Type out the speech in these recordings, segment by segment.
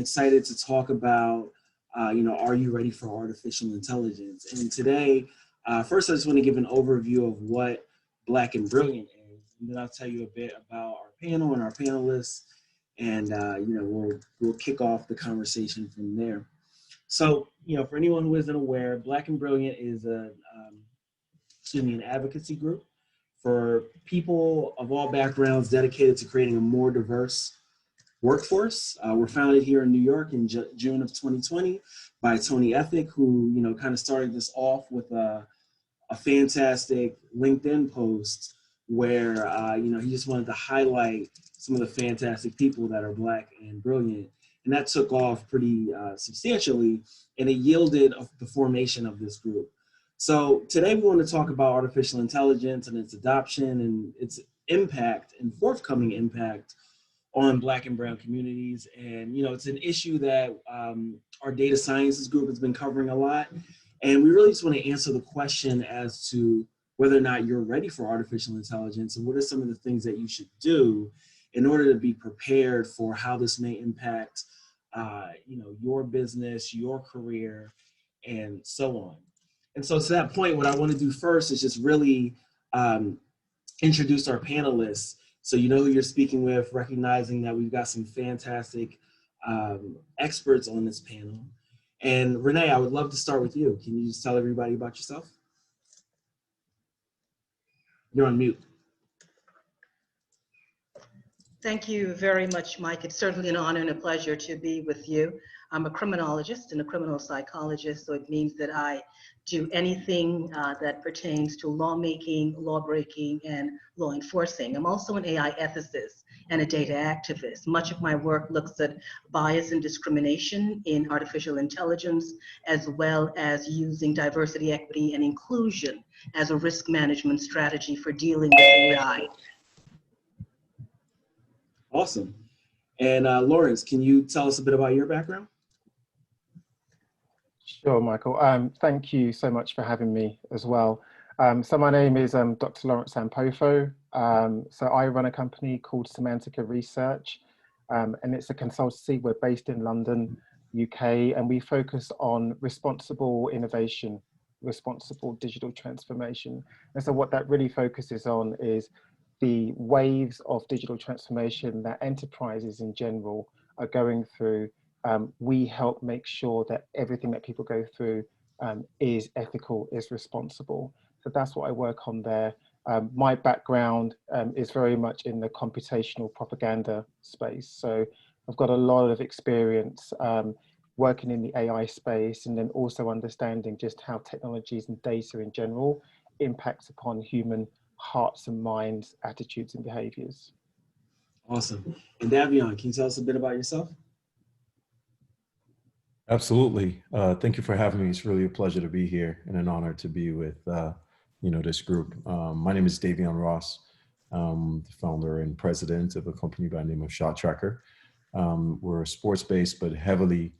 Excited to talk about, are you ready for artificial intelligence? And today, first, I just want to give an overview of what Black and Brilliant is, and then I'll tell you a bit about our panel and our panelists, and we'll kick off the conversation from there. So, for anyone who isn't aware, Black and Brilliant is an advocacy group for people of all backgrounds dedicated to creating a more diverse workforce. We're founded here in New York in June of 2020 by Tony Ethic, who kind of started this off with a fantastic LinkedIn post where he just wanted to highlight some of the fantastic people that are Black and brilliant, and that took off pretty substantially, and it yielded the formation of this group. So today we want to talk about artificial intelligence and its adoption and its impact and forthcoming impact on Black and brown communities. And, it's an issue that our data sciences group has been covering a lot. And we really just want to answer the question as to whether or not you're ready for artificial intelligence and what are some of the things that you should do in order to be prepared for how this may impact, your business, your career, and so on. And so to that point, what I want to do first is just really introduce our panelists. So you know who you're speaking with, recognizing that we've got some fantastic experts on this panel. And Renee, I would love to start with you. Can you just tell everybody about yourself? You're on mute. Thank you very much, Mike. It's certainly an honor and a pleasure to be with you. I'm a criminologist and a criminal psychologist, so it means that I do anything that pertains to lawmaking, law breaking, and law enforcing. I'm also an AI ethicist and a data activist. Much of my work looks at bias and discrimination in artificial intelligence, as well as using diversity, equity, and inclusion as a risk management strategy for dealing with AI. Awesome. And Lawrence, can you tell us a bit about your background? Sure, Michael. Thank you so much for having me as well. So my name is Dr. Lawrence Sampofo. So I run a company called Semantica Research, and it's a consultancy. We're based in London, UK, and we focus on responsible innovation, responsible digital transformation. And so what that really focuses on is the waves of digital transformation that enterprises in general are going through. We help make sure that everything that people go through is ethical, is responsible. So that's what I work on there. My background is very much in the computational propaganda space. So I've got a lot of experience working in the AI space, and then also understanding just how technologies and data in general impacts upon human hearts and minds, attitudes and behaviors. Awesome. And Davion, can you tell us a bit about yourself? Absolutely. Thank you for having me. It's really a pleasure to be here and an honor to be with this group. My name is Davion Ross. I'm the founder and president of a company by the name of Shot Tracker. We're sports-based, but heavily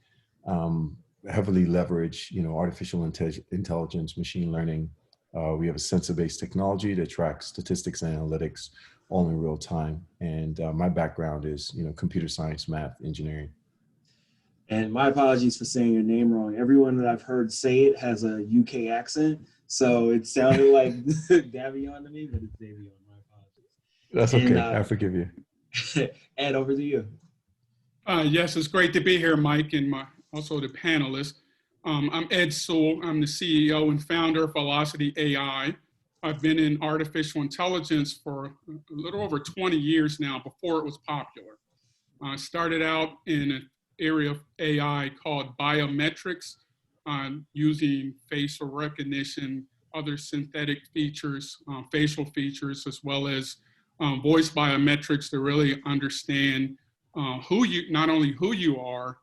leverage, artificial intelligence, machine learning. We have a sensor-based technology that tracks statistics and analytics all in real time. And my background is, computer science, math, engineering. And my apologies for saying your name wrong. Everyone that I've heard say it has a UK accent, so it sounded like Davion to me, but it's Davion. My apologies. That's okay. I forgive you. Ed, over to you. Yes, it's great to be here, Mike, and also the panelists. I'm Ed Sewell. I'm the CEO and founder of Velocity AI. I've been in artificial intelligence for a little over 20 years now, before it was popular. I started out in an area of AI called biometrics, using facial recognition, other synthetic features, facial features, as well as voice biometrics to really understand not only who you are,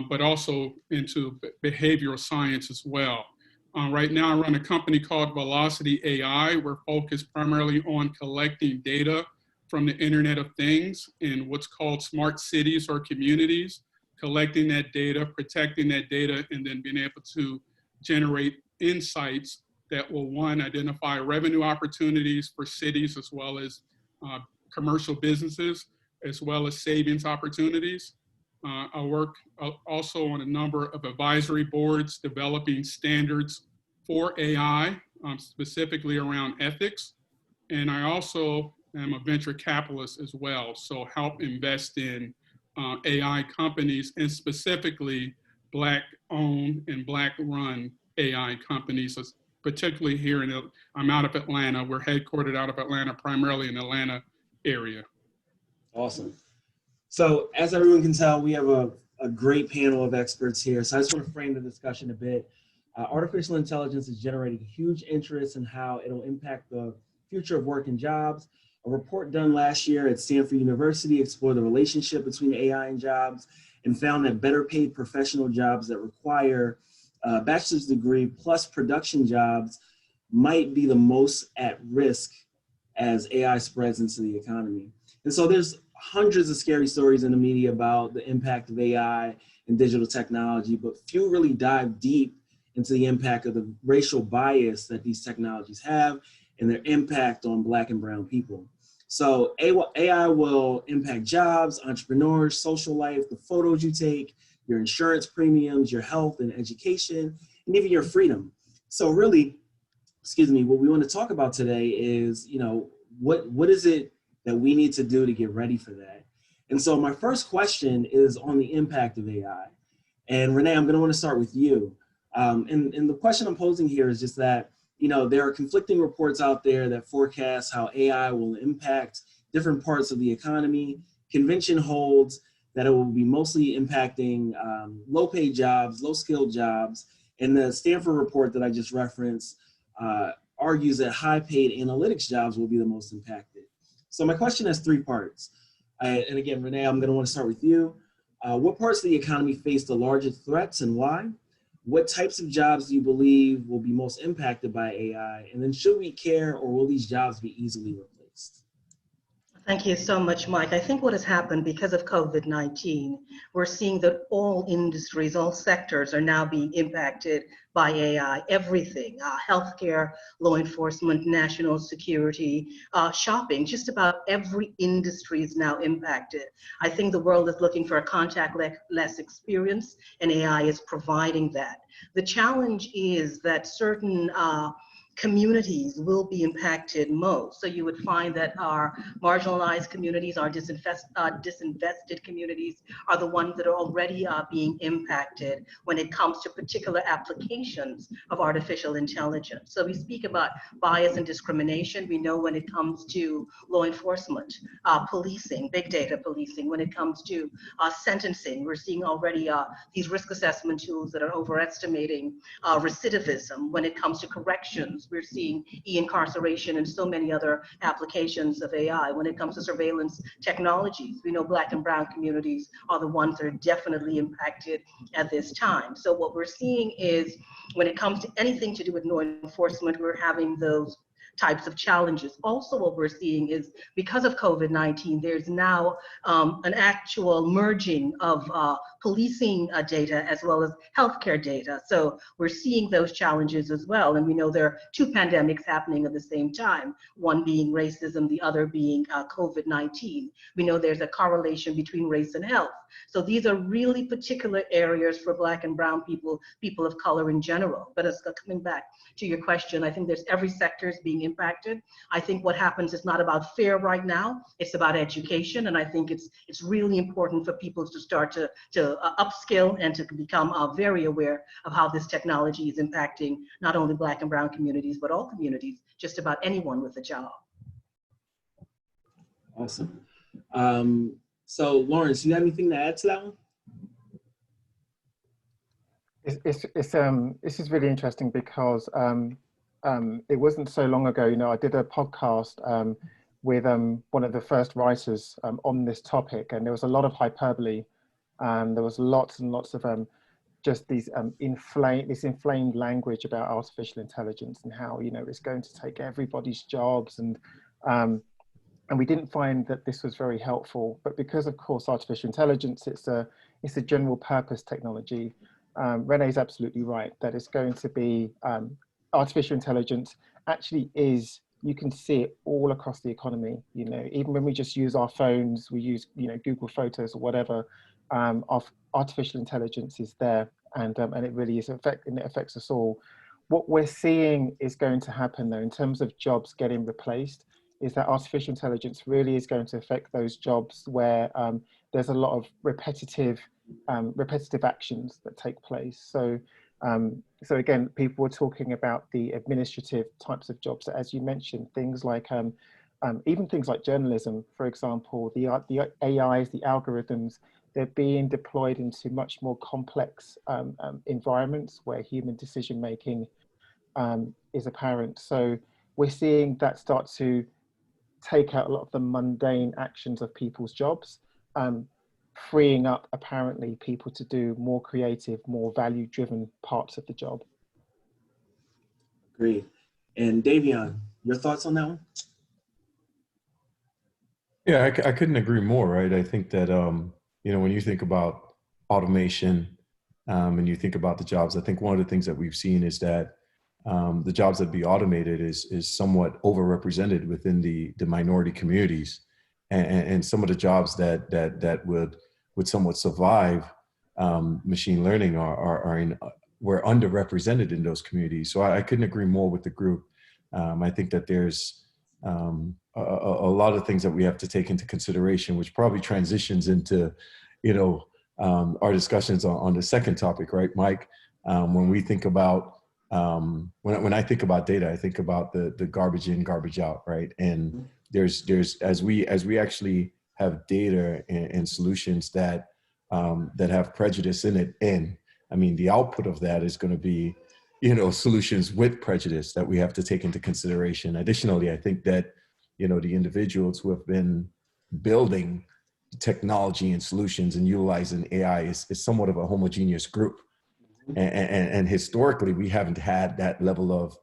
but also into behavioral science as well. Right now I run a company called Velocity AI. We're focused primarily on collecting data from the Internet of Things in what's called smart cities or communities, collecting that data, protecting that data, and then being able to generate insights that will, one, identify revenue opportunities for cities as well as commercial businesses, as well as savings opportunities. I work also on a number of advisory boards developing standards for AI, specifically around ethics. And I also am a venture capitalist as well, so help invest in AI companies, and specifically Black-owned and Black-run AI companies, particularly here I'm out of Atlanta. We're headquartered out of Atlanta, primarily in the Atlanta area. Awesome. So as everyone can tell, we have a great panel of experts here. So I just want to frame the discussion a bit. Artificial intelligence is generating huge interest in how it'll impact the future of work and jobs. A report done last year at Stanford University explored the relationship between AI and jobs and found that better paid professional jobs that require a bachelor's degree plus production jobs might be the most at risk as AI spreads into the economy. And so there's hundreds of scary stories in the media about the impact of AI and digital technology, but few really dive deep into the impact of the racial bias that these technologies have and their impact on Black and brown people. So AI will impact jobs, entrepreneurs, social life, the photos you take, your insurance premiums, your health and education, and even your freedom. So really, what we want to talk about today is, what is it that we need to do to get ready for that? And so my first question is on the impact of AI. And Renee, I'm going to want to start with you. And the question I'm posing here is just that, there are conflicting reports out there that forecast how AI will impact different parts of the economy. Convention holds that it will be mostly impacting low-paid jobs, low-skilled jobs. And the Stanford report that I just referenced argues that high-paid analytics jobs will be the most impacted. So my question has three parts. And again, Renee, I'm going to want to start with you. What parts of the economy face the largest threats and why? What types of jobs do you believe will be most impacted by AI? And then should we care, or will these jobs be easily replaced? Thank you so much, Mike. I think what has happened because of COVID-19, we're seeing that all industries, all sectors are now being impacted by AI. Everything, healthcare, law enforcement, national security, shopping, just about every industry is now impacted. I think the world is looking for a contact-less experience, and AI is providing that. The challenge is that certain communities will be impacted most. So you would find that our marginalized communities, our disinvested communities are the ones that are already being impacted when it comes to particular applications of artificial intelligence. So we speak about bias and discrimination. We know when it comes to law enforcement, policing, big data policing, when it comes to sentencing, we're seeing already these risk assessment tools that are overestimating recidivism. When it comes to corrections, we're seeing e-incarceration and so many other applications of AI. When it comes to surveillance technologies, we know Black and brown communities are the ones that are definitely impacted at this time. So what we're seeing is when it comes to anything to do with law enforcement, we're having those types of challenges. Also, what we're seeing is because of COVID-19, there's now an actual merging of policing data as well as healthcare data. So we're seeing those challenges as well. And we know there are two pandemics happening at the same time, one being racism, the other being COVID-19. We know there's a correlation between race and health. So these are really particular areas for Black and brown people, people of color in general. But as coming back to your question, I think there's every sector is being impacted. I think what happens is not about fear right now, it's about education. And I think it's really important for people to start to upskill and to become very aware of how this technology is impacting not only Black and brown communities, but all communities, just about anyone with a job. Awesome. So Lawrence, you have anything to add to that one? This is really interesting because it wasn't so long ago, I did a podcast with one of the first writers on this topic, and there was a lot of hyperbole, and there was lots and lots of just these inflamed language about artificial intelligence and how it's going to take everybody's jobs, and we didn't find that this was very helpful. But because, of course, artificial intelligence, it's a general purpose technology. Renee's absolutely right that it's going to be artificial intelligence actually is, you can see it all across the economy. Even when we just use our phones, we use Google Photos or whatever, of artificial intelligence is there, and it really is and it affects us all. What we're seeing is going to happen though, in terms of jobs getting replaced, is that artificial intelligence really is going to affect those jobs where there's a lot of repetitive actions that take place. So again, people were talking about the administrative types of jobs, as you mentioned, things like even things like journalism, for example, the AIs, the algorithms, they're being deployed into much more complex environments where human decision making is apparent. So we're seeing that start to take out a lot of the mundane actions of people's jobs, freeing up apparently people to do more creative, more value-driven parts of the job. Great. And Davion, your thoughts on that one? Yeah, I couldn't agree more, right? I think that, when you think about automation and you think about the jobs, I think one of the things that we've seen is that the jobs that be automated is somewhat overrepresented within the minority communities, and some of the jobs that would somewhat survive machine learning were underrepresented in those communities. So I couldn't agree more with the group. I think that there's a lot of things that we have to take into consideration, which probably transitions into, our discussions on the second topic, right, Mike? When we think about when I think about data, I think about the garbage in, garbage out, right? And there's as we actually have data and solutions that have prejudice in it, and I mean the output of that is going to be, solutions with prejudice that we have to take into consideration. Additionally, I think that the individuals who have been building technology and solutions and utilizing AI is somewhat of a homogeneous group. And historically, we haven't had that level of,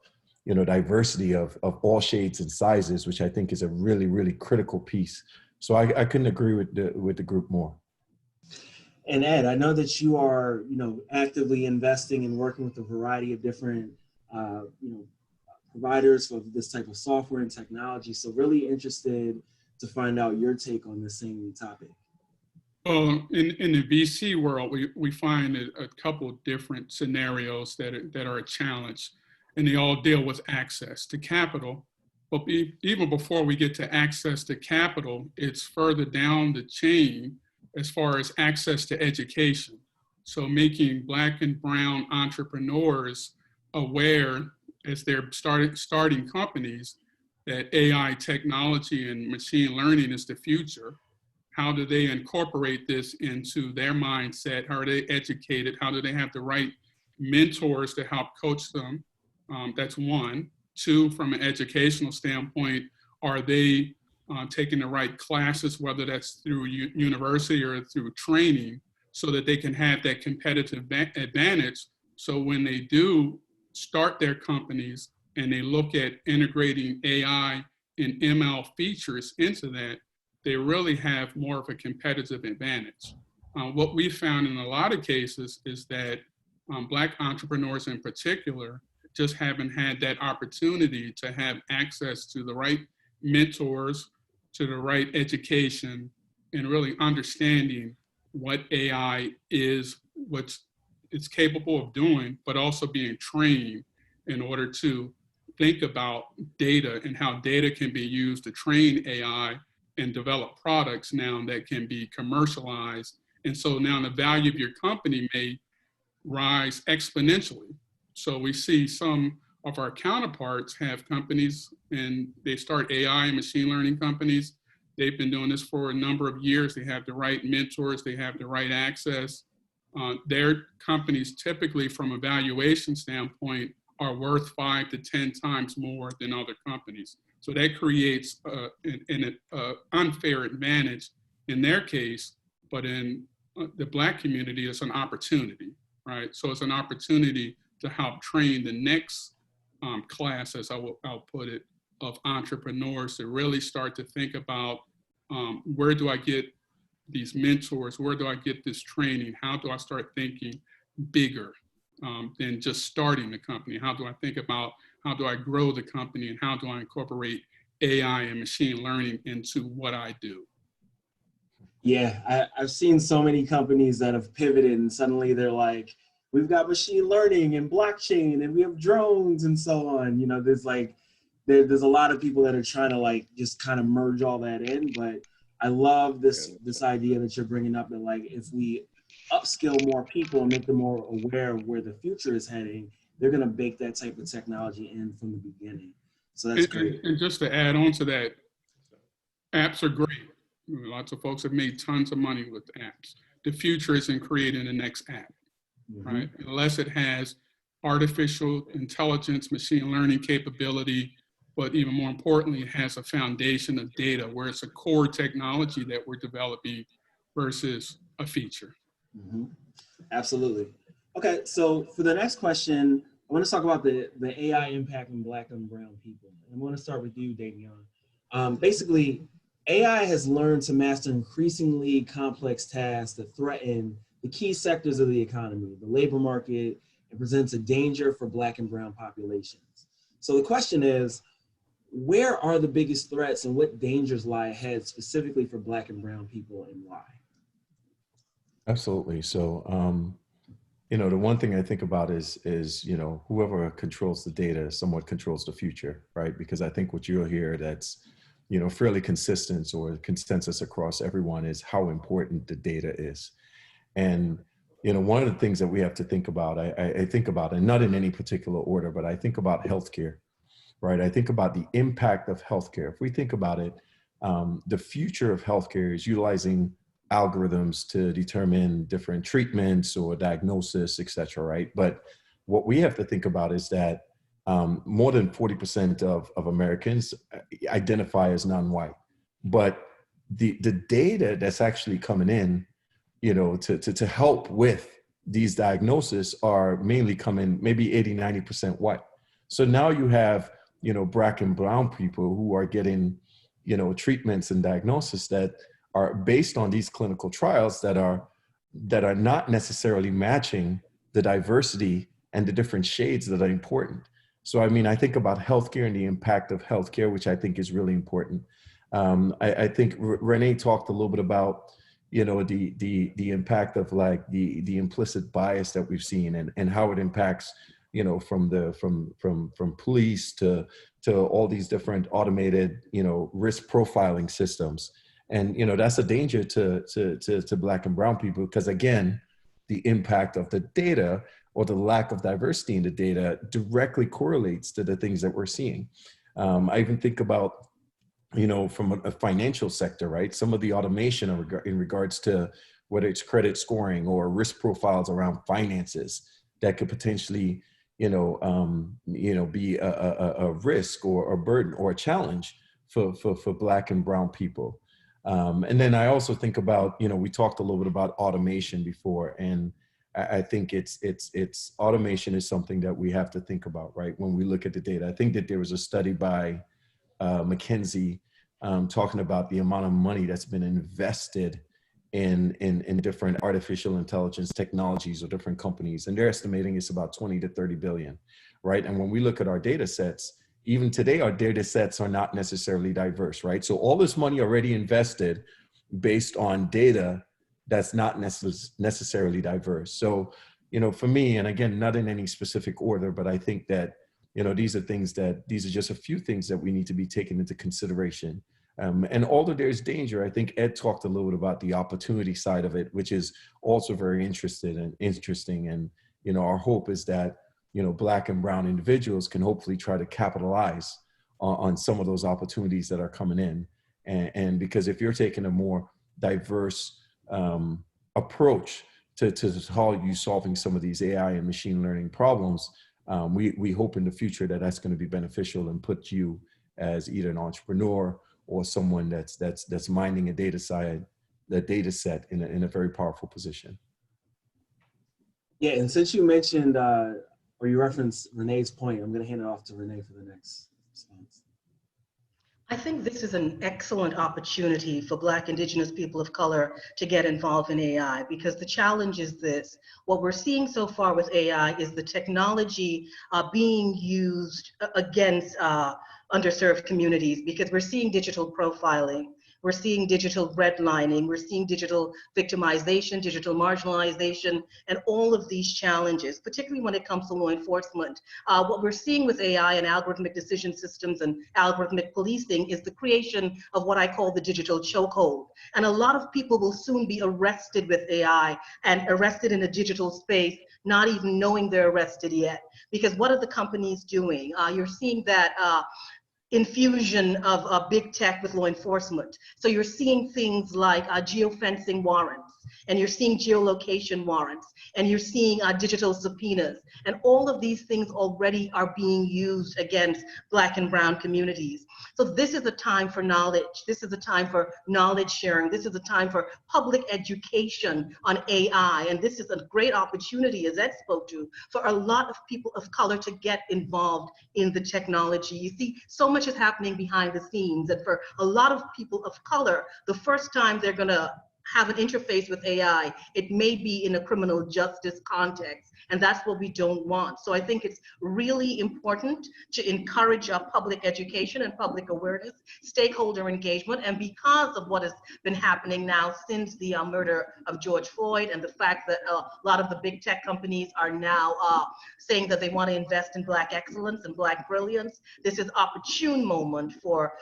diversity of all shades and sizes, which I think is a really, really critical piece. So I couldn't agree with the group more. And Ed, I know that you are, actively investing and working with a variety of different, providers for this type of software and technology. So really interested to find out your take on this same topic. Well, in the VC world, we find a couple of different scenarios that are a challenge, and they all deal with access to capital. But even before we get to access to capital, it's further down the chain as far as access to education. So making Black and brown entrepreneurs aware as they're starting companies that AI technology and machine learning is the future. How do they incorporate this into their mindset? How are they educated? How do they have the right mentors to help coach them? That's one. Two, from an educational standpoint, are they taking the right classes, whether that's through university or through training, so that they can have that competitive advantage? So when they do start their companies and they look at integrating AI and ML features into that, they really have more of a competitive advantage. What we found in a lot of cases is that Black entrepreneurs in particular just haven't had that opportunity to have access to the right mentors, to the right education, and really understanding what AI is, what it's capable of doing, but also being trained in order to think about data and how data can be used to train AI and develop products now that can be commercialized. And so now the value of your company may rise exponentially. So we see some of our counterparts have companies and they start AI and machine learning companies. They've been doing this for a number of years. They have the right mentors, they have the right access. Their companies typically from a valuation standpoint are worth 5 to 10 times more than other companies. So that creates an unfair advantage in their case, but in the Black community, it's an opportunity, right? So it's an opportunity to help train the next class, as I'll put it, of entrepreneurs to really start to think about where do I get these mentors? Where do I get this training? How do I start thinking bigger than just starting the company? How do I think about how do I grow the company and how do I incorporate AI and machine learning into what I do? Yeah, I've seen so many companies that have pivoted and suddenly they're like, we've got machine learning and blockchain and we have drones and so on. You know, there's like, there's a lot of people that are trying to like just kind of merge all that in. But I love this idea that you're bringing up that like if we upskill more people and make them more aware of where the future is heading, they're going to bake that type of technology in from the beginning. So that's great. And just to add on to that, apps are great. Lots of folks have made tons of money with apps. The future is in creating the next app, right? Unless it has artificial intelligence, machine learning capability, but even more importantly, it has a foundation of data where it's a core technology that we're developing versus a feature. Absolutely. Okay, so for the next question, I want to talk about the AI impact on Black and brown people. And I want to start with you, Davion. Basically, AI has learned to master increasingly complex tasks that threaten the key sectors of the economy, the labor market, and presents a danger for Black and brown populations. So the question is, where are the biggest threats and what dangers lie ahead specifically for Black and brown people and why? Absolutely. So, you know, the one thing I think about is, you know, whoever controls the data somewhat controls the future, right? Because I think what you'll hear that's, you know, fairly consistent or consensus across everyone is how important the data is. And, you know, one of the things that we have to think about, I think about, and not in any particular order, but I think about healthcare, right? I think about the impact of healthcare. If we think about it, the future of healthcare is utilizing algorithms to determine different treatments or diagnosis, et cetera, right? But what we have to think about is that more than 40% of Americans identify as non-white. But the data that's actually coming in, you know, to help with these diagnoses are mainly coming maybe 80, 90% white. So now you have, you know, Black and brown people who are getting, you know, treatments and diagnosis that are based on these clinical trials that are not necessarily matching the diversity and the different shades that are important. So, I mean, I think about healthcare and the impact of healthcare, which I think is really important. I think Renee talked a little bit about, you know, the impact of like the implicit bias that we've seen and how it impacts, you know, from police to all these different automated, you know, risk profiling systems. And, you know, that's a danger to Black and brown people, because again, the impact of the data or the lack of diversity in the data directly correlates to the things that we're seeing. I even think about, you know, from a financial sector, right? Some of the automation in regards to whether it's credit scoring or risk profiles around finances that could potentially, be a risk or a burden or a challenge for Black and brown people. And then I also think about, you know, we talked a little bit about automation before, and I think it's automation is something that we have to think about, right? When we look at the data, I think that there was a study by McKinsey talking about the amount of money that's been invested in different artificial intelligence technologies or different companies, and they're estimating it's about 20 to 30 billion, right? And when we look at our data sets, even today, our data sets are not necessarily diverse, right? So all this money already invested based on data that's not necessarily diverse. So, you know, for me, and again, not in any specific order, but I think that, you know, these are just a few things that we need to be taken into consideration. And although there's danger, I think Ed talked a little bit about the opportunity side of it, which is also very interesting. And, you know, our hope is that, you know, Black and brown individuals can hopefully try to capitalize on some of those opportunities that are coming in. And because if you're taking a more diverse approach to how you solving some of these AI and machine learning problems, we hope in the future that that's going to be beneficial and put you as either an entrepreneur or someone that's minding a data set in a very powerful position. Yeah, and since you mentioned or you referenced Renee's point, I'm going to hand it off to Renee for the next response. I think this is an excellent opportunity for Black, Indigenous people of color to get involved in AI, because the challenge is this. What we're seeing so far with AI is the technology being used against underserved communities, because we're seeing digital profiling, We're seeing digital redlining. We're seeing digital victimization, digital marginalization, and all of these challenges, particularly when it comes to law enforcement. What we're seeing with AI and algorithmic decision systems and algorithmic policing is the creation of what I call the digital chokehold. And a lot of people will soon be arrested with AI and arrested in a digital space, not even knowing they're arrested yet. Because what are the companies doing? You're seeing that infusion of big tech with law enforcement. So you're seeing things like geofencing warrants, and you're seeing geolocation warrants, and you're seeing digital subpoenas. And all of these things already are being used against Black and brown communities. So this is a time for knowledge. This is a time for knowledge sharing. This is a time for public education on AI. And this is a great opportunity, as Ed spoke to, for a lot of people of color to get involved in the technology. You see, so much is happening behind the scenes. And for a lot of people of color, the first time they're gonna have an interface with AI, it may be in a criminal justice context, and that's what we don't want. So I think it's really important to encourage public education and public awareness, stakeholder engagement, and because of what has been happening now since the murder of George Floyd and the fact that a lot of the big tech companies are now saying that they want to invest in Black excellence and Black brilliance, this is opportune moment for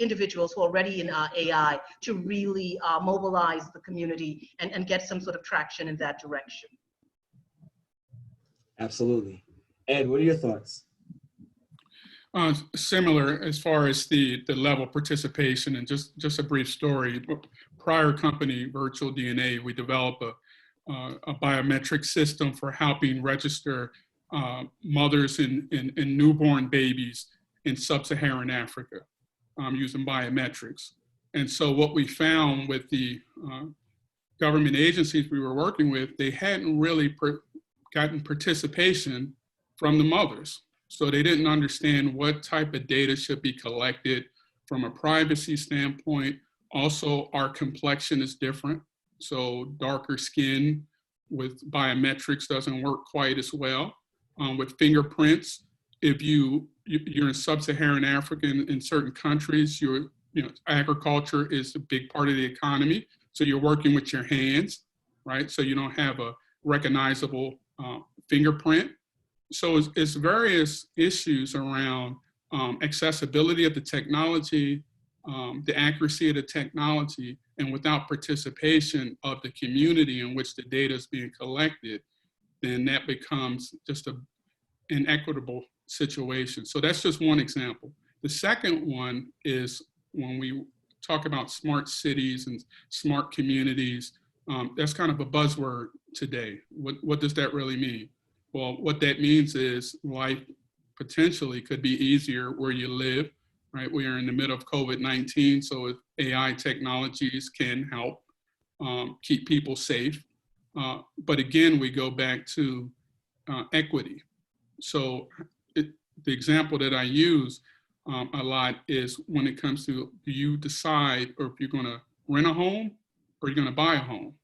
individuals who are already in AI to really mobilize the community and get some sort of traction in that direction. Absolutely. Ed, what are your thoughts? Similar as far as the level of participation, and just a brief story. Prior company, Virtual DNA, we developed a biometric system for helping register mothers and newborn babies in sub-Saharan Africa using biometrics. And so what we found with the government agencies we were working with, they hadn't really gotten participation from the mothers. So they didn't understand what type of data should be collected from a privacy standpoint. Also, our complexion is different. So darker skin with biometrics doesn't work quite as well. With fingerprints, if you're in sub-Saharan Africa in certain countries, agriculture is a big part of the economy. So you're working with your hands, right? So you don't have a recognizable fingerprint. So it's various issues around accessibility of the technology, the accuracy of the technology, and without participation of the community in which the data is being collected, then that becomes just an inequitable situation. So that's just one example. The second one is when we talk about smart cities and smart communities, that's kind of a buzzword today. What does that really mean? Well, what that means is life potentially could be easier where you live, right? We are in the middle of COVID-19, so if AI technologies can help keep people safe. But again, we go back to equity. So the example that I use a lot is when it comes to, do you decide or if you're gonna rent a home or you're gonna buy a home?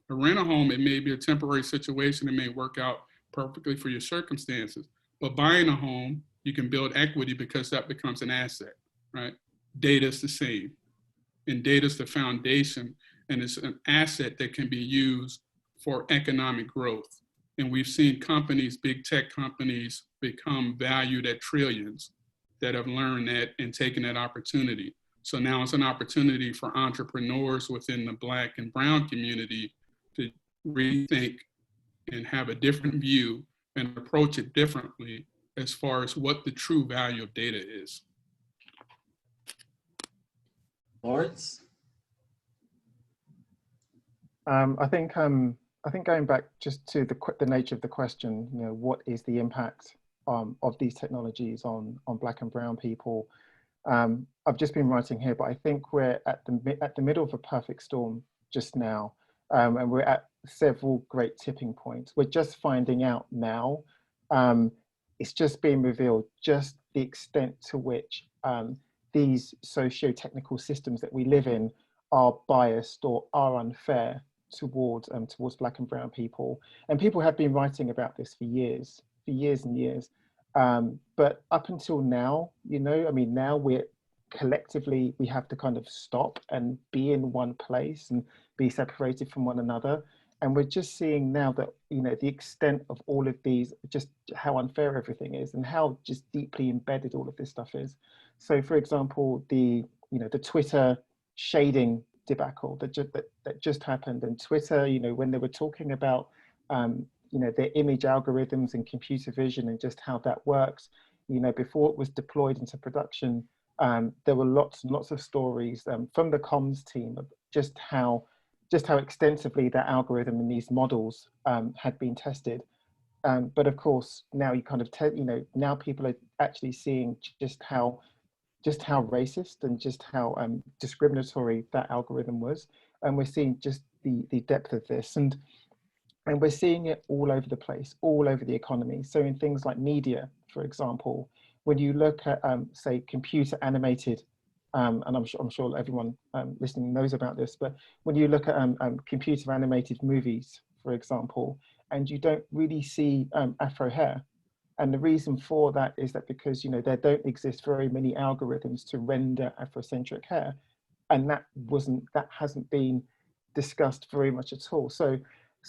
To rent a home, it may be a temporary situation, it may work out perfectly for your circumstances, but buying a home, you can build equity because that becomes an asset, right? Data is the same, and data is the foundation, and it's an asset that can be used for economic growth. And we've seen companies, big tech companies, become valued at trillions that have learned that and taken that opportunity. So now it's an opportunity for entrepreneurs within the Black and brown community to rethink and have a different view and approach it differently as far as what the true value of data is. Lawrence? I think going back just to the nature of the question, what is the impact of these technologies on Black and brown people? I've just been writing here, but I think we're at the middle of a perfect storm just now, and we're at several great tipping points. We're just finding out now. It's just being revealed, just the extent to which these socio-technical systems that we live in are biased or are unfair towards Black and brown people. And people have been writing about this for years and years. But up until now, now we're collectively we have to kind of stop and be in one place and be separated from one another. And we're just seeing now that, you know, the extent of all of these, just how unfair everything is and how just deeply embedded all of this stuff is. So for example, the, you know, the Twitter shading debacle that just happened, and Twitter, you know, when they were talking about you know, their image algorithms and computer vision and just how that works, you know, before it was deployed into production, there were lots and lots of stories from the comms team of just how extensively that algorithm and these models had been tested. But of course, now you kind of you know, now people are actually seeing just how racist and just how discriminatory that algorithm was, and we're seeing just the depth of this, and we're seeing it all over the place, all over the economy. So in things like media, for example, when you look at say computer animated, and I'm sure everyone listening knows about this, but when you look at computer animated movies, for example, and you don't really see Afro hair. And the reason for that is that because, you know, there don't exist very many algorithms to render Afrocentric hair. And that hasn't been discussed very much at all. So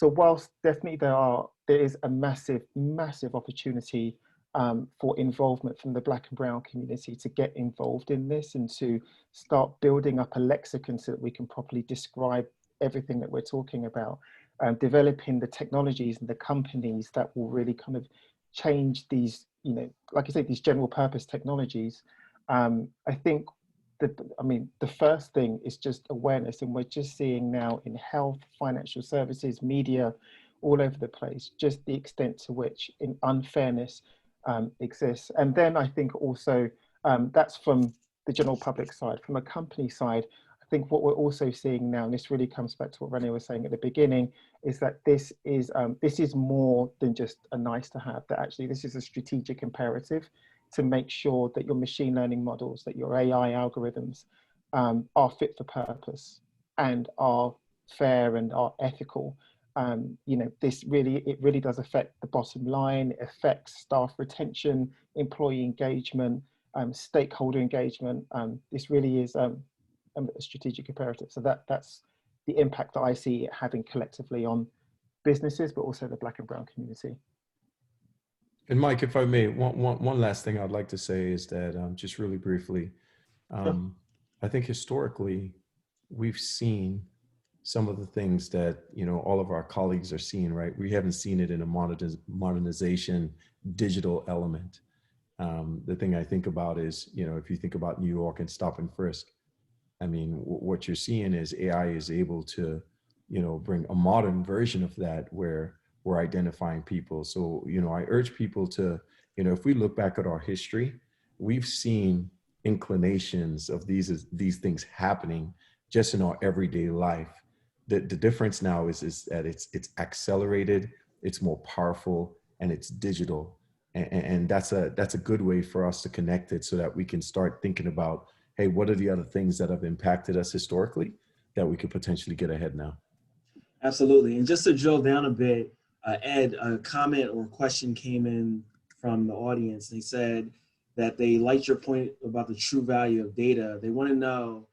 whilst definitely there is a massive opportunity for involvement from the Black and Brown community to get involved in this and to start building up a lexicon so that we can properly describe everything that we're talking about, developing the technologies and the companies that will really kind of change these, you know, like I say, these general purpose technologies. I think the first thing is just awareness, and we're just seeing now in health, financial services, media, all over the place, just the extent to which in unfairness exists. And then I think also that's from the general public side. From a company side, I think what we're also seeing now, and this really comes back to what Renee was saying at the beginning, is that this is more than just a nice to have, that actually this is a strategic imperative to make sure that your machine learning models, that your AI algorithms are fit for purpose and are fair and are ethical. You know, it really does affect the bottom line. It affects staff retention, employee engagement, stakeholder engagement. This really is a strategic imperative. So that's the impact that I see it having collectively on businesses, but also the Black and Brown community. And Mike, if I may, one last thing I'd like to say is that just really briefly, I think historically we've seen some of the things that, you know, all of our colleagues are seeing, right? We haven't seen it in a modernization digital element. The thing I think about is, you know, if you think about New York and stop and frisk, I mean, what you're seeing is AI is able to, you know, bring a modern version of that where we're identifying people. So, you know, I urge people to, you know, if we look back at our history, we've seen inclinations of these things happening just in our everyday life. The difference now is that it's accelerated, it's more powerful, and it's digital. And that's a good way for us to connect it so that we can start thinking about, hey, what are the other things that have impacted us historically that we could potentially get ahead now? Absolutely. And just to drill down a bit, Ed, a comment or question came in from the audience. They said that they liked your point about the true value of data. They want to know,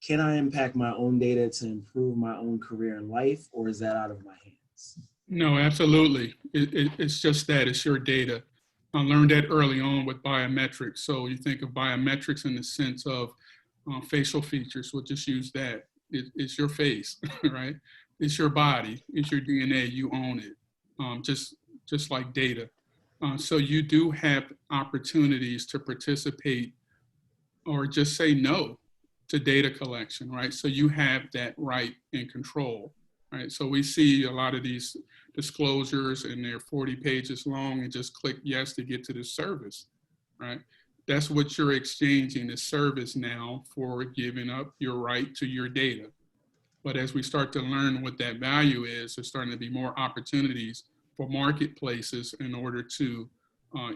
can I impact my own data to improve my own career in life, or is that out of my hands? No, absolutely. It's just that, it's your data. I learned that early on with biometrics. So you think of biometrics in the sense of facial features. We'll just use that. It's your face, right? It's your body. It's your DNA. You own it, just like data. So you do have opportunities to participate or just say no to data collection, right? So you have that right and control, right? So we see a lot of these disclosures and they're 40 pages long and just click yes to get to the service, right? That's what you're exchanging, is service now for giving up your right to your data. But as we start to learn what that value is, there's starting to be more opportunities for marketplaces in order to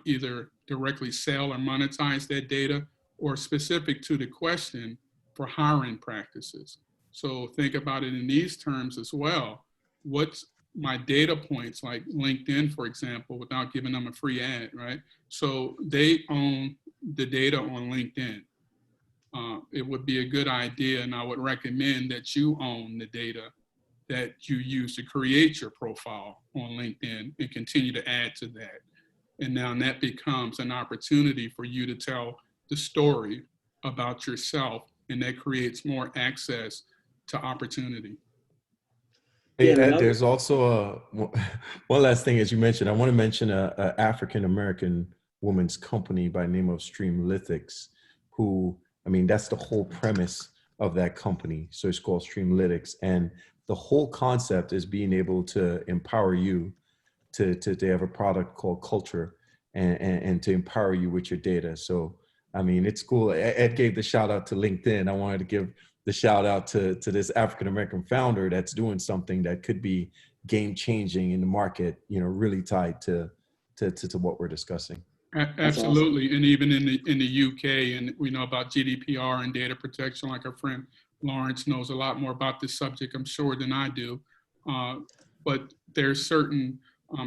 either directly sell or monetize that data, or specific to the question for hiring practices. So think about it in these terms as well. What's my data points, like LinkedIn, for example, without giving them a free ad, right? So they own the data on LinkedIn. it would be a good idea, and I would recommend that you own the data that you use to create your profile on LinkedIn and continue to add to that. And now that becomes an opportunity for you to tell the story about yourself, and that creates more access to opportunity. Hey, Yeah, Ed, there's also one last thing, as you mentioned. I want to mention a African-American woman's company by the name of Streamlytics, who, I mean, that's the whole premise of that company. So it's called Streamlytics. And the whole concept is being able to empower you to have a product called Culture and to empower you with your data. So, I mean, it's cool. Ed gave the shout out to LinkedIn. I wanted to give the shout out to this African-American founder that's doing something that could be game changing in the market, you know, really tied to what we're discussing. Absolutely. Awesome. And even in the UK, and we know about GDPR and data protection, like our friend Lawrence knows a lot more about this subject, I'm sure, than I do. But there's certain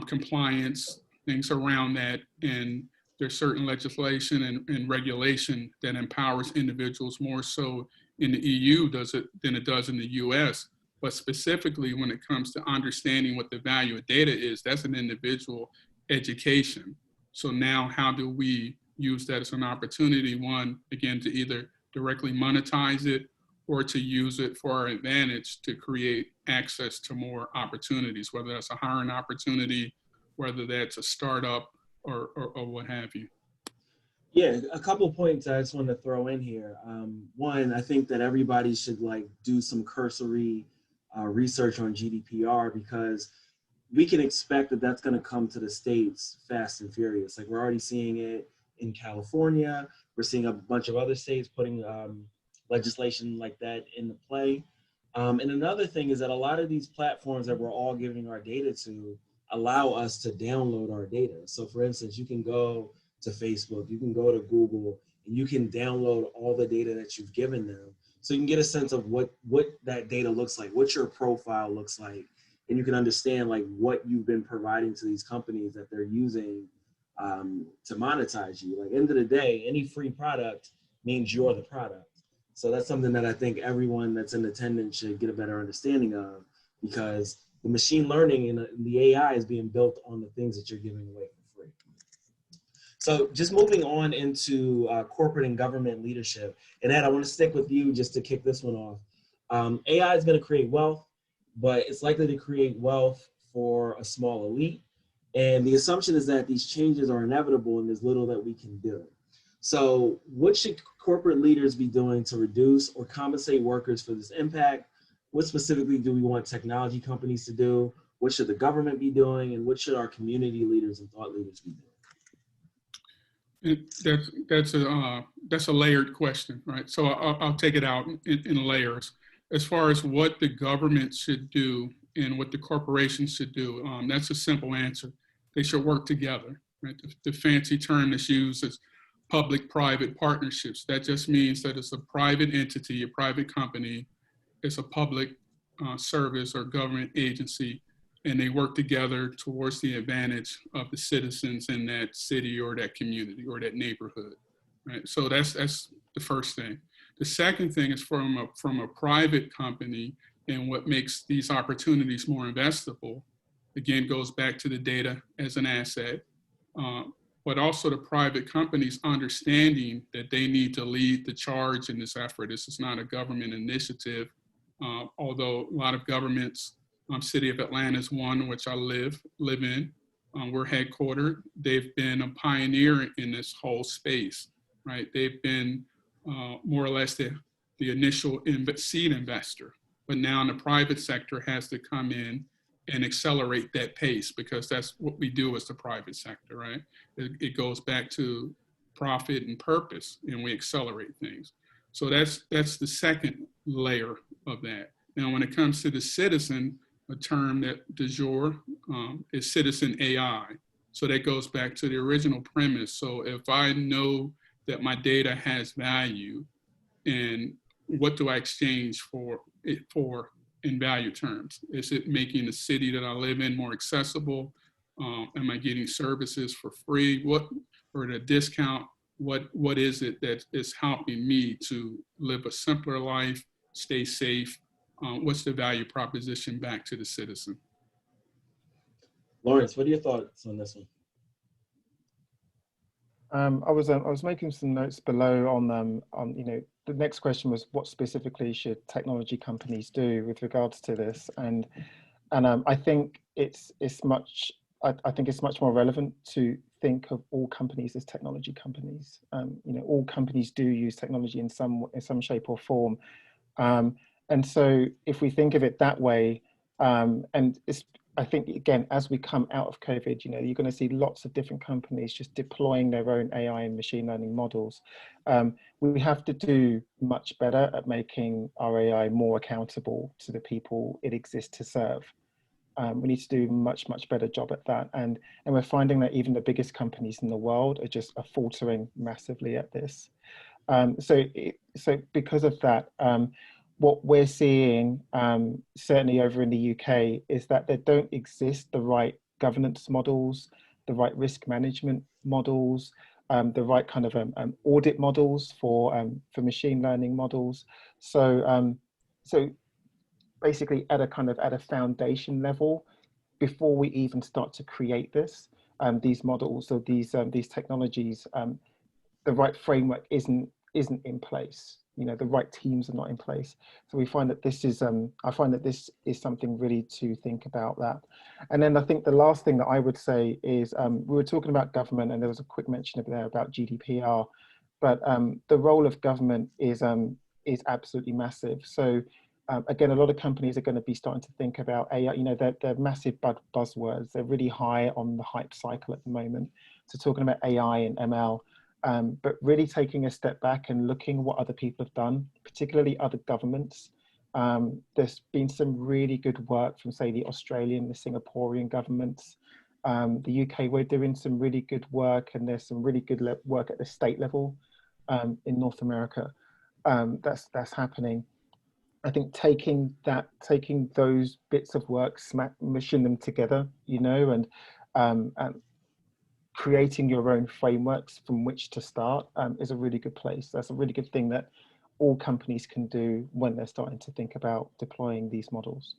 compliance things around that, and there's certain legislation and regulation that empowers individuals more so in the EU than it does in the US. But specifically when it comes to understanding what the value of data is, that's an individual education. So now how do we use that as an opportunity, one, again, to either directly monetize it or to use it for our advantage to create access to more opportunities, whether that's a hiring opportunity, whether that's a startup or what have you. Yeah, a couple of points I just want to throw in here. One, I think that everybody should do some cursory research on GDPR, because we can expect that that's going to come to the States fast and furious. Like, we're already seeing it in California. We're seeing a bunch of other states putting legislation like that into play. And another thing is that a lot of these platforms that we're all giving our data to allow us to download our data. So for instance, you can go to Facebook, you can go to Google, and you can download all the data that you've given them. So you can get a sense of what that data looks like, what your profile looks like, and you can understand what you've been providing to these companies that they're using to monetize you. Like, end of the day, any free product means you're the product. So that's something that I think everyone that's in attendance should get a better understanding of, because the machine learning and the AI is being built on the things that you're giving away for free. So just moving on into corporate and government leadership. And Ed, I want to stick with you just to kick this one off. AI is going to create wealth, but it's likely to create wealth for a small elite. And the assumption is that these changes are inevitable and there's little that we can do. So what should corporate leaders be doing to reduce or compensate workers for this impact? What specifically do we want technology companies to do? What should the government be doing? And what should our community leaders and thought leaders be doing? That's a layered question, right? So I'll take it out in layers. As far as what the government should do and what the corporations should do, that's a simple answer. They should work together, right? The fancy term that's used is public-private partnerships. That just means that it's a private entity, a private company, it's a public service or government agency, and they work together towards the advantage of the citizens in that city or that community or that neighborhood, right? So that's the first thing. The second thing is from a private company, and what makes these opportunities more investable, again, goes back to the data as an asset, but also the private companies understanding that they need to lead the charge in this effort. This is not a government initiative, although a lot of governments, City of Atlanta is one, which I live in. We're headquartered. They've been a pioneer in this whole space, right? They've been more or less the initial seed investor, but now the private sector has to come in and accelerate that pace, because that's what we do as the private sector, right? It goes back to profit and purpose, and we accelerate things. So that's the second layer of that. Now, when it comes to the citizen, a term that du jour is citizen AI. So that goes back to the original premise. So if I know that my data has value, and what do I exchange for it for in value terms? Is it making the city that I live in more accessible? Am I getting services for free? Or at a discount? what is it that is helping me to live a simpler life, stay safe? What's the value proposition back to the citizen? Lawrence, what are your thoughts on this one? I was making some notes below on the next question was what specifically should technology companies do with regards to this, and I think it's much more relevant to think of all companies as technology companies. All companies do use technology in some shape or form, and so if we think of it that way, I think, again, as we come out of COVID, you're going to see lots of different companies just deploying their own AI and machine learning models. We have to do much better at making our AI more accountable to the people it exists to serve. We need to do much better job at that. And we're finding that even the biggest companies in the world are faltering massively at this. So because of that, what we're seeing, certainly over in the UK, is that there don't exist the right governance models, the right risk management models, the right kind of audit models for machine learning models. So basically at a foundation level, before we even start to create these models or these technologies, the right framework isn't in place. The right teams are not in place. So we find that I find that this is something really to think about that. And then I think the last thing that I would say is, we were talking about government, and there was a quick mention of there about GDPR, but the role of government is absolutely massive. So again, a lot of companies are going to be starting to think about AI. They're massive buzzwords. They're really high on the hype cycle at the moment. So talking about AI and ML. But really taking a step back and looking what other people have done, particularly other governments. There's been some really good work from, say, the Australian, the Singaporean governments. The UK, we're doing some really good work, and there's some really good work at the state level in North America. That's happening. I think taking those bits of work, mushing them together, and creating your own frameworks from which to start is a really good place. That's a really good thing that all companies can do when they're starting to think about deploying these models.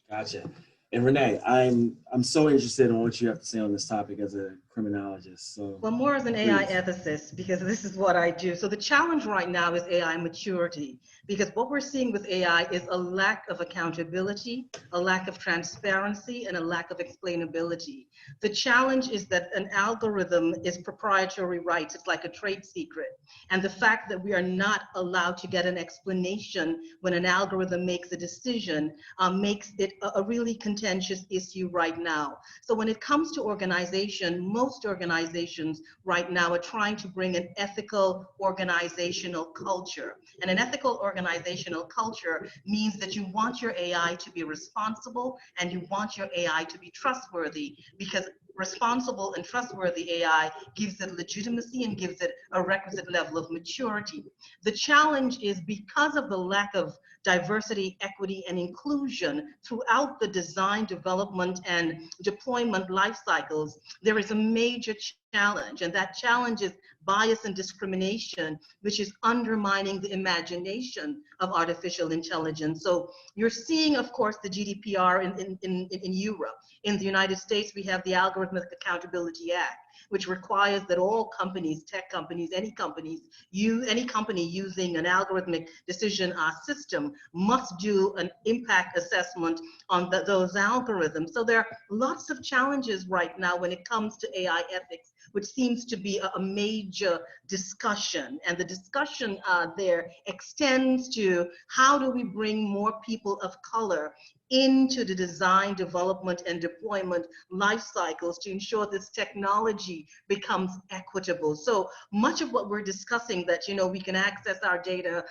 Gotcha. And Renee, I'm so interested in what you have to say on this topic as a criminologist. So, well, more as an AI please. ethicist, because this is what I do. So the challenge right now is AI maturity, because what we're seeing with AI is a lack of accountability, a lack of transparency, and a lack of explainability. The challenge is that an algorithm is proprietary rights. It's like a trade secret. And the fact that we are not allowed to get an explanation when an algorithm makes a decision makes it a really contentious issue right now. So when it comes to organization, most organizations right now are trying to bring an ethical organizational culture. And an ethical organizational culture means that you want your AI to be responsible and you want your AI to be trustworthy, because responsible and trustworthy AI gives it legitimacy and gives it a requisite level of maturity. The challenge is, because of the lack of diversity, equity, and inclusion throughout the design, development, and deployment life cycles, there is a major challenge, and that challenge is bias and discrimination, which is undermining the imagination of artificial intelligence. So you're seeing, of course, the GDPR in Europe. In the United States, we have the Algorithmic Accountability Act, which requires that all companies, tech companies, any company using an algorithmic decision system must do an impact assessment on those algorithms. So there are lots of challenges right now when it comes to AI ethics, which seems to be a major discussion. And the discussion there extends to how do we bring more people of color into the design, development, and deployment life cycles to ensure this technology becomes equitable. So much of what we're discussing, that, we can access our data,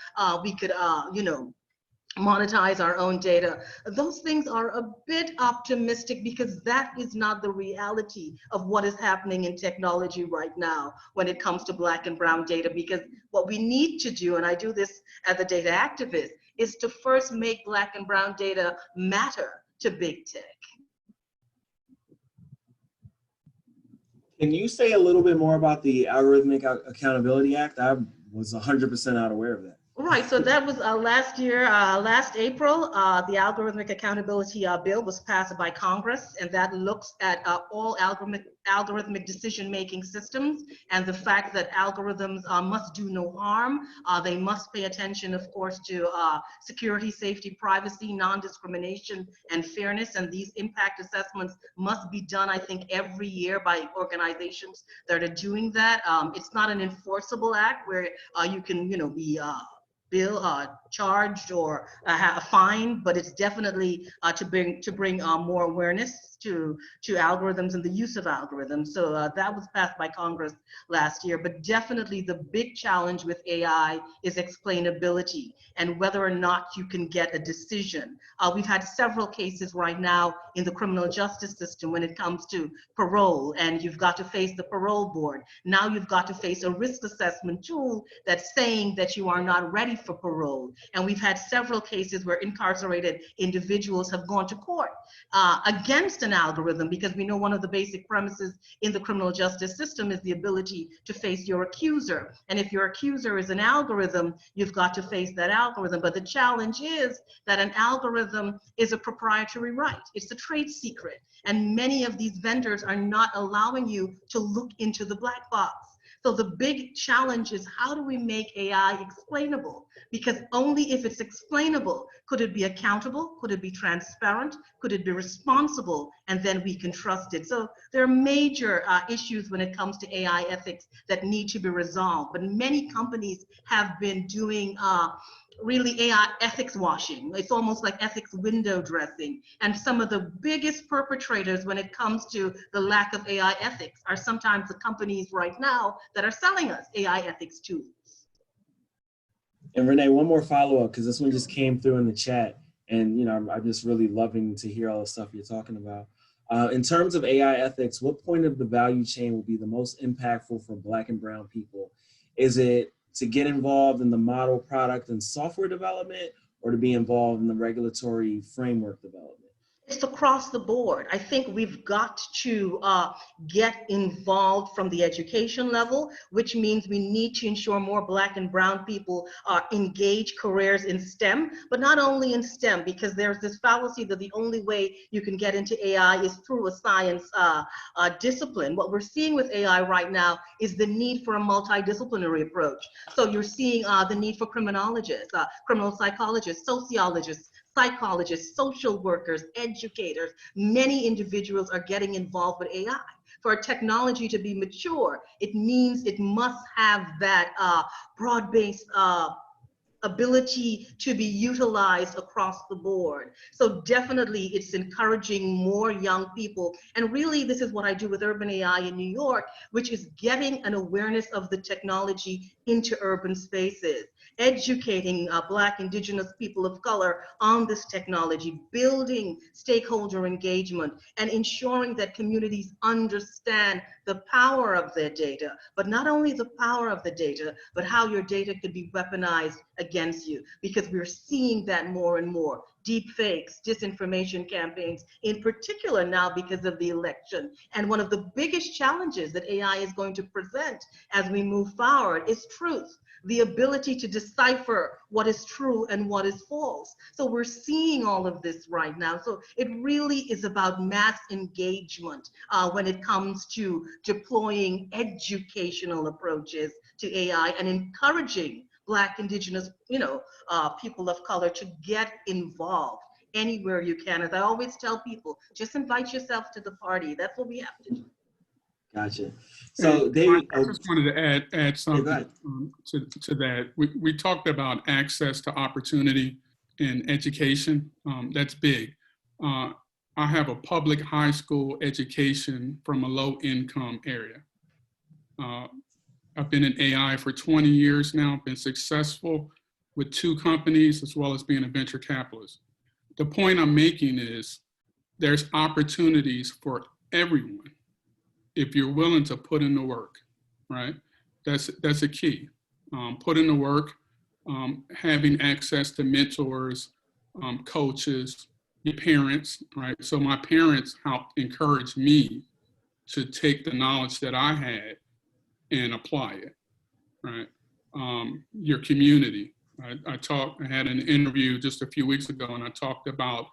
we could, monetize our own data, those things are a bit optimistic, because that is not the reality of what is happening in technology right now when it comes to Black and brown data. Because what we need to do, and I do this as a data activist, is to first make Black and brown data matter to big tech. Can you say a little bit more about the Algorithmic Accountability Act? I was 100% not aware of that. Right, so that was last year, last April, the Algorithmic Accountability Bill was passed by Congress, and that looks at all algorithmic decision-making systems and the fact that algorithms must do no harm. They must pay attention, of course, to security, safety, privacy, non-discrimination, and fairness, and these impact assessments must be done, I think, every year by organizations that are doing that. It's not an enforceable act where you can, be charged or have a fine, but it's definitely to bring more awareness to algorithms and the use of algorithms. So that was passed by Congress last year, but definitely the big challenge with AI is explainability and whether or not you can get a decision. We've had several cases right now in the criminal justice system when it comes to parole, and you've got to face the parole board. Now you've got to face a risk assessment tool that's saying that you are not ready for parole. And we've had several cases where incarcerated individuals have gone to court against an algorithm, because we know one of the basic premises in the criminal justice system is the ability to face your accuser. And if your accuser is an algorithm, you've got to face that algorithm. But the challenge is that an algorithm is a proprietary right. It's a trade secret. And many of these vendors are not allowing you to look into the black box. So the big challenge is, how do we make AI explainable? Because only if it's explainable, could it be accountable? Could it be transparent? Could it be responsible? And then we can trust it. So there are major issues when it comes to AI ethics that need to be resolved. But many companies have been doing really AI ethics washing. It's almost like ethics window dressing. And some of the biggest perpetrators when it comes to the lack of AI ethics are sometimes the companies right now that are selling us AI ethics tools. And Renee, one more follow-up, because this one just came through in the chat, and I'm just really loving to hear all the stuff you're talking about. In terms of AI ethics, what point of the value chain will be the most impactful for Black and brown people? Is it to get involved in the model, product, and software development, or to be involved in the regulatory framework development? It's across the board. I think we've got to get involved from the education level, which means we need to ensure more Black and brown people engage careers in STEM, but not only in STEM, because there's this fallacy that the only way you can get into AI is through a science discipline. What we're seeing with AI right now is the need for a multidisciplinary approach. So you're seeing the need for criminologists, criminal psychologists, sociologists, psychologists, social workers, educators. Many individuals are getting involved with AI. For technology to be mature, it means it must have that broad-based ability to be utilized across the board. So definitely it's encouraging more young people. And really this is what I do with Urban AI in New York, which is getting an awareness of the technology into urban spaces, educating Black, Indigenous people of color on this technology, building stakeholder engagement, and ensuring that communities understand the power of their data, but not only the power of the data, but how your data could be weaponized against you, because we're seeing that more and more. Deep fakes, disinformation campaigns, in particular now because of the election. And one of the biggest challenges that AI is going to present as we move forward is truth, the ability to decipher what is true and what is false. So we're seeing all of this right now. So it really is about mass engagement when it comes to deploying educational approaches to AI and encouraging Black, Indigenous, people of color to get involved anywhere you can. As I always tell people, just invite yourself to the party. That's what we have to do. Gotcha. So David, I just wanted to add something to that. We talked about access to opportunity in education. That's big. I have a public high school education from a low income area. I've been in AI for 20 years now, been successful with 2 companies, as well as being a venture capitalist. The point I'm making is there's opportunities for everyone if you're willing to put in the work, right? That's a key. Put in the work, having access to mentors, coaches, your parents, right? So my parents helped encourage me to take the knowledge that I had and apply it, right? Your community. I had an interview just a few weeks ago, and I talked about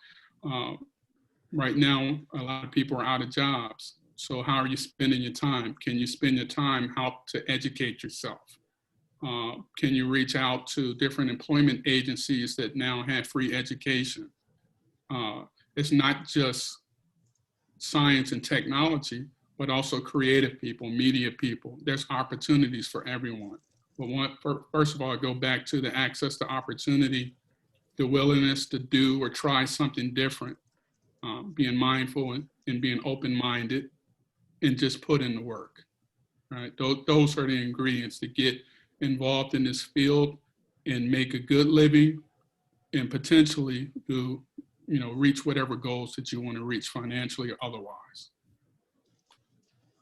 right now, a lot of people are out of jobs. So how are you spending your time? Can you spend your time how to educate yourself? Can you reach out to different employment agencies that now have free education? It's not just science and technology, but also creative people, media people. There's opportunities for everyone. But first of all, I go back to the access to opportunity, the willingness to do or try something different, being mindful and being open-minded, and just put in the work, right? Those are the ingredients to get involved in this field and make a good living and potentially do, reach whatever goals that you want to reach financially or otherwise.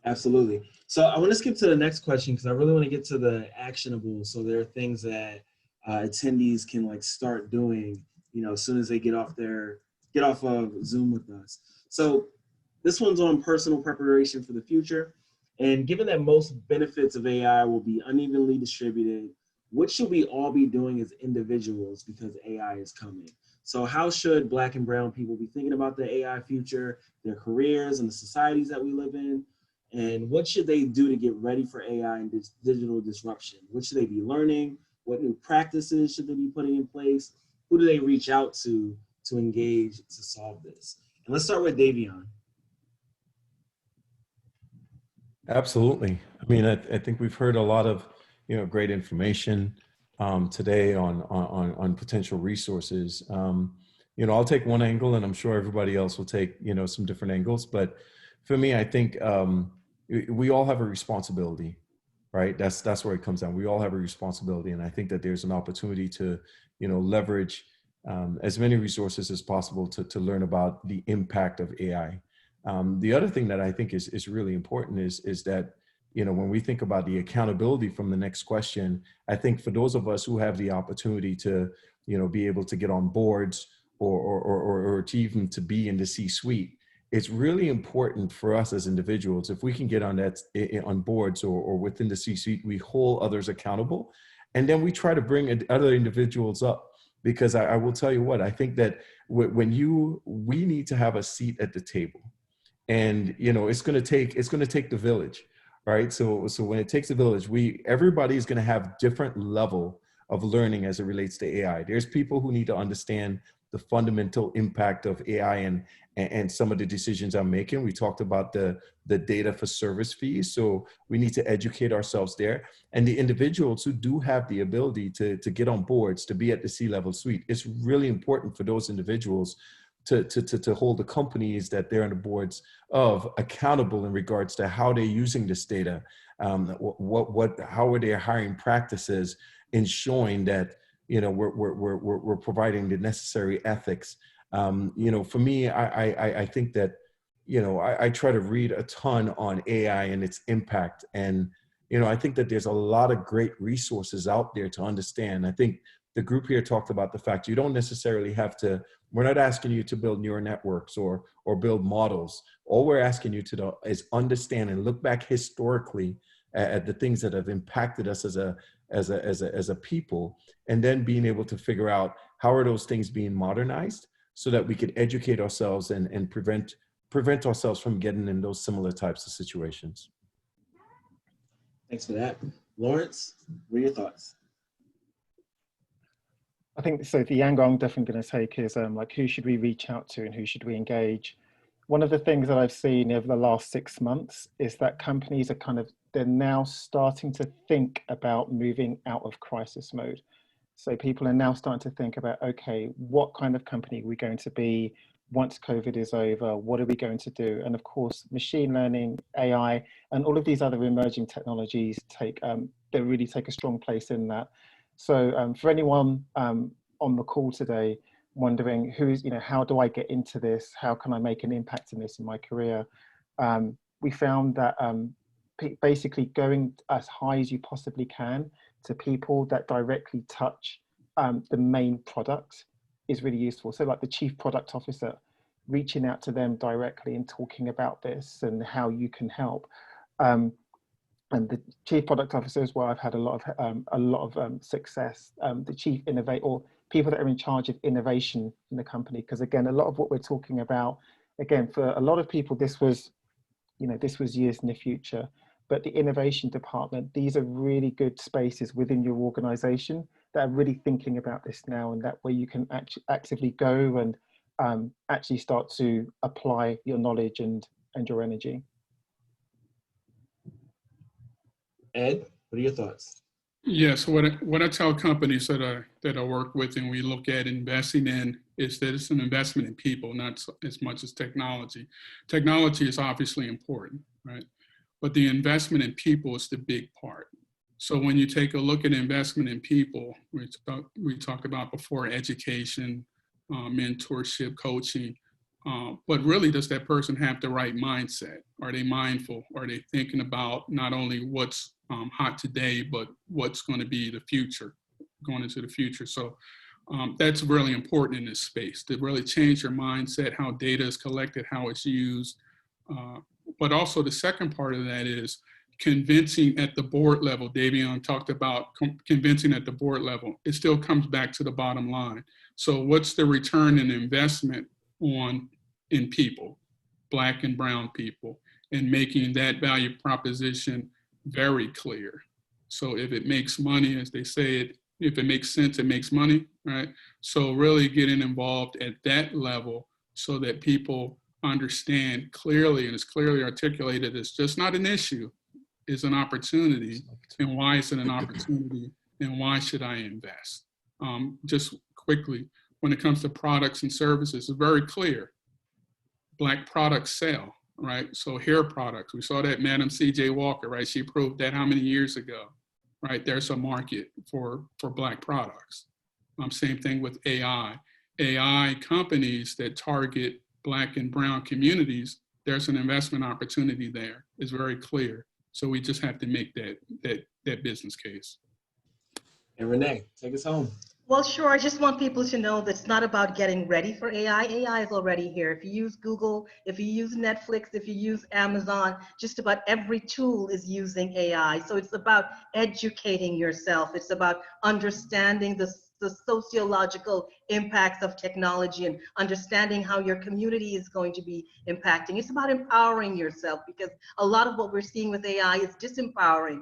Absolutely. So I want to skip to the next question because I really want to get to the actionable. So there are things that attendees can like start doing, as soon as they get off of Zoom with us. So this one's on personal preparation for the future. And given that most benefits of AI will be unevenly distributed, what should we all be doing as individuals because AI is coming? So how should Black and brown people be thinking about the AI future, their careers and the societies that we live in? And what should they do to get ready for AI and digital disruption? What should they be learning? What new practices should they be putting in place? Who do they reach out to engage to solve this? And let's start with Davion. Absolutely. I mean, I think we've heard a lot of, great information today on potential resources. I'll take one angle, and I'm sure everybody else will take, some different angles. But for me, I think we all have a responsibility, right? That's where it comes down. We all have a responsibility, and I think that there's an opportunity to, leverage as many resources as possible to learn about the impact of AI. The other thing that I think is really important is that, when we think about the accountability from the next question, I think for those of us who have the opportunity to, be able to get on boards or to even to be in the C-suite, it's really important for us as individuals, if we can get on boards or within the C-suite, we hold others accountable, and then we try to bring other individuals up. Because I will tell you what, I think that we need to have a seat at the table. And it's going to take the village, right? So when it takes a village, everybody is going to have different level of learning as it relates to AI. There's people who need to understand the fundamental impact of AI and some of the decisions I'm making. We talked about the data for service fees, so we need to educate ourselves there. And the individuals who do have the ability to get on boards, to be at the C-level suite, it's really important for those individuals to hold the companies that they're on the boards of accountable in regards to how they're using this data, how are their hiring practices, ensuring that we're providing the necessary ethics. For me, I think that I try to read a ton on AI and its impact, and I think that there's a lot of great resources out there to understand. I think the group here talked about the fact you don't necessarily have to. We're not asking you to build neural networks or build models. All we're asking you to do is understand and look back historically at the things that have impacted us as a people, and then being able to figure out how are those things being modernized so that we can educate ourselves and prevent ourselves from getting in those similar types of situations. Thanks for that. Lawrence, what are your thoughts? I think so. The angle I'm definitely going to take is like, who should we reach out to and who should we engage? One of the things that I've seen over the last 6 months is that companies are they're now starting to think about moving out of crisis mode. So people are now starting to think about, okay, what kind of company are we going to be once COVID is over? What are we going to do? And of course, machine learning, AI, and all of these other emerging technologies they really take a strong place in that. So for anyone on the call today, wondering how do I get into this? How can I make an impact in this in my career? We found that basically going as high as you possibly can to people that directly touch the main product is really useful. So like the chief product officer, reaching out to them directly and talking about this and how you can help. And the chief product officer as well, I've had a lot of success. The chief innovate, or people that are in charge of innovation in the company, because again, a lot of what we're talking about, again, for a lot of people, this was years in the future. But the innovation department, these are really good spaces within your organization that are really thinking about this now, and that way you can actively go and actually start to apply your knowledge and your energy. Ed, what are your thoughts? Yes, what I tell companies that I work with and we look at investing in is that it's an investment in people, not as much as technology. Technology is obviously important, right? But the investment in people is the big part. So when you take a look at investment in people, we talked about before, education, mentorship, coaching, but really, does that person have the right mindset? Are they mindful? Are they thinking about not only what's hot today, but what's going to be the future, going into the future? So that's really important in this space, to really change your mindset, how data is collected, how it's used. But also the second part of that is convincing at the board level. Davion talked about convincing at the board level. It still comes back to the bottom line. So what's the return in investment in people, Black and brown people, and making that value proposition very clear. So if it makes money, as they say, if it makes sense, it makes money, right? So really getting involved at that level so that people understand clearly, and it's clearly articulated, it's just not an issue, it's an opportunity. And why is it an opportunity? And why should I invest? Just quickly, when it comes to products and services, it's very clear. Black products sell, right? So hair products, we saw that Madam C.J. Walker, right? She proved that how many years ago, right? There's a market for Black products. Same thing with AI. AI companies that target Black and brown communities, there's an investment opportunity there. It's very clear. So we just have to make that business case. And Renee, take us home. Well, sure. I just want people to know that it's not about getting ready for AI. AI is already here. If you use Google, if you use Netflix, if you use Amazon, just about every tool is using AI. So it's about educating yourself. It's about understanding the sociological impacts of technology and understanding how your community is going to be impacting. It's about empowering yourself, because a lot of what we're seeing with AI is disempowering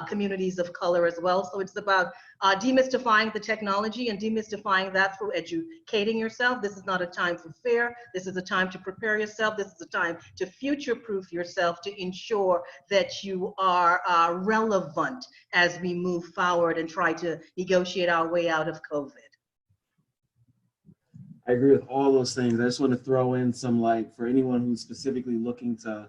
communities of color as well. So it's about demystifying the technology and demystifying that through educating yourself. This is not a time for fear. This is a time to prepare yourself. This is a time to future-proof yourself, to ensure that you are relevant as we move forward and try to negotiate our way out of COVID. I agree with all those things. I just want to throw in some, like, for anyone who's specifically looking to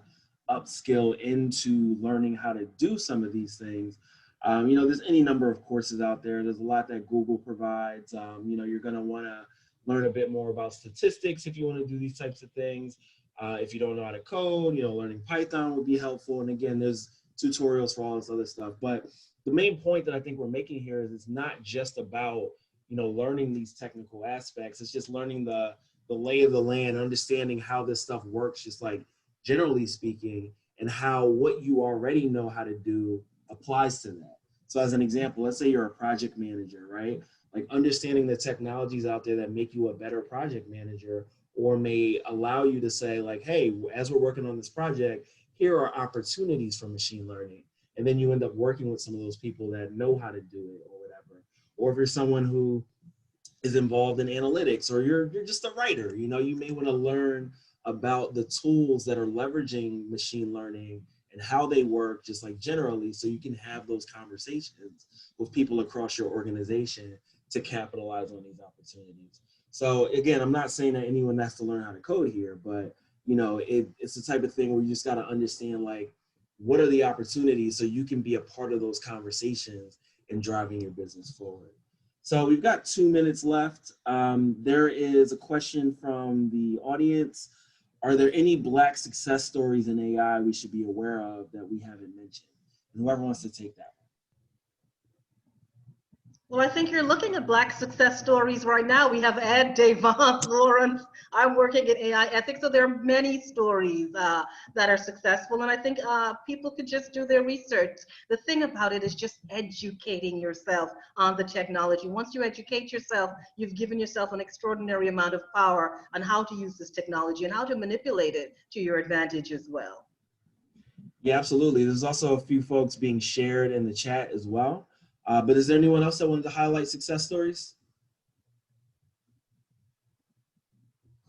upskill into learning how to do some of these things. There's any number of courses out there. There's a lot that Google provides. You're going to want to learn a bit more about statistics if you want to do these types of things. If you don't know how to code, learning Python would be helpful. And again, there's tutorials for all this other stuff. But the main point that I think we're making here is it's not just about, learning these technical aspects. It's just learning the lay of the land, understanding how this stuff works, just like generally speaking, and how what you already know how to do applies to that. So as an example, let's say you're a project manager, right? Like understanding the technologies out there that make you a better project manager, or may allow you to say like, hey, as we're working on this project, here are opportunities for machine learning. And then you end up working with some of those people that know how to do it or whatever. Or if you're someone who is involved in analytics, or you're just a writer, you may want to learn about the tools that are leveraging machine learning and how they work, just like generally, so you can have those conversations with people across your organization to capitalize on these opportunities. So again, I'm not saying that anyone has to learn how to code here, but it's the type of thing where you just got to understand, like, what are the opportunities so you can be a part of those conversations and driving your business forward. So we've got 2 minutes left. There is a question from the audience. Are there any Black success stories in AI we should be aware of that we haven't mentioned? And whoever wants to take that Well, I think you're looking at Black success stories right now. We have Ed, Devon, Lawrence. I'm working in AI ethics, so there are many stories that are successful, and I think people could just do their research. The thing about it is just educating yourself on the technology. Once you educate yourself, you've given yourself an extraordinary amount of power on how to use this technology and how to manipulate it to your advantage as well. Yeah, absolutely. There's also a few folks being shared in the chat as well. But is there anyone else that wanted to highlight success stories?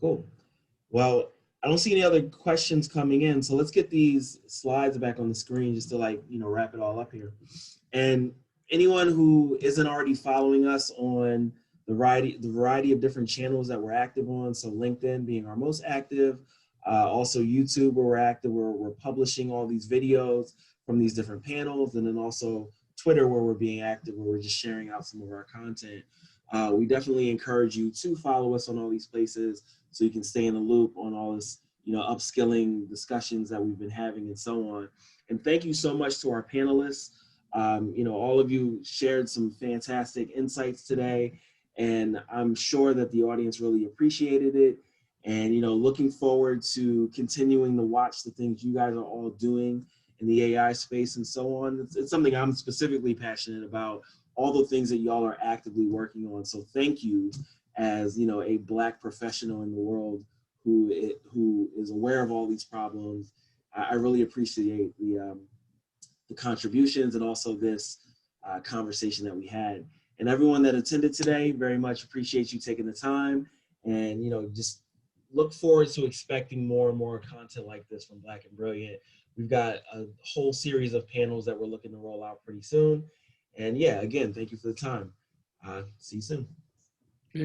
Cool. Well, I don't see any other questions coming in, so let's get these slides back on the screen just to wrap it all up here. And anyone who isn't already following us on the variety of different channels that we're active on, so LinkedIn being our most active, also YouTube where we're active, where we're publishing all these videos from these different panels, and then also Twitter where we're being active, where we're just sharing out some of our content. We definitely encourage you to follow us on all these places so you can stay in the loop on all this, upskilling discussions that we've been having and so on. And thank you so much to our panelists. All of you shared some fantastic insights today, and I'm sure that the audience really appreciated it. And, looking forward to continuing to watch the things you guys are all doing in the AI space and so on. It's something I'm specifically passionate about, all the things that y'all are actively working on. So thank you as, a Black professional in the world who is aware of all these problems. I really appreciate the contributions and also this conversation that we had. And everyone that attended today, very much appreciate you taking the time, and just look forward to expecting more and more content like this from Black and Brilliant. We've got a whole series of panels that we're looking to roll out pretty soon. And yeah, again, thank you for the time. See you soon.